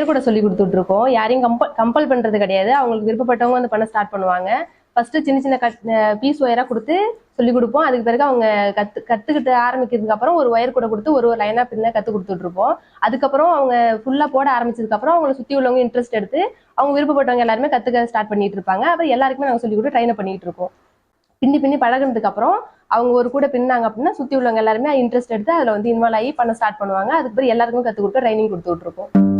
Wire கூட சொல்லி கொடுத்துட்டு இருக்கோம். யாரையும் கம்பல் பண்றது கிடையாது. அவங்களுக்கு விருப்பப்பட்டவங்க வந்து பண்ண ஸ்டார்ட் பண்ணுவாங்க. ஃபர்ஸ்ட் சின்ன சின்ன பீஸ் ஒயரா கொடுத்து சொல்லி கொடுப்போம். அதுக்கு பிறகு அவங்க கத்துக்கிட்டு ஆரம்பிக்கிறதுக்கு அப்புறம் ஒரு ஒயர் கூட கொடுத்து ஒரு லைனா பின்ன கத்து கொடுத்துட்டு இருப்போம். அதுக்கப்புறம் அவங்க ஃபுல்லா போட ஆரம்பிச்சதுக்கு அப்புறம் அவங்களை சுத்தி உள்ளவங்க இன்ட்ரெஸ்ட் எடுத்து அவங்க விருப்பப்பட்டவங்க எல்லாருமே கத்துக்க ஸ்டார்ட் பண்ணிட்டு இருப்பாங்க. அப்புறம் எல்லாருக்குமே நாங்க சொல்லி கொடுத்து ட்ரைன் பண்ணிட்டு இருக்கோம். பின்னி பின்னி பழகினதுக்கு அப்புறம் அவங்க ஒரு கூட பின்னாங்க அப்படின்னா சுத்தி உள்ளவங்க எல்லாருமே இன்ட்ரெஸ்ட் எடுத்து அதுல வந்து இன்வால்வ் ஆகி பண்ண ஸ்டார்ட் பண்ணுவாங்க. அதுக்கு பிறகு எல்லாருக்கும் கத்து கொடுக்க ட்ரைனிங் கொடுத்துட்டு இருக்கோம்.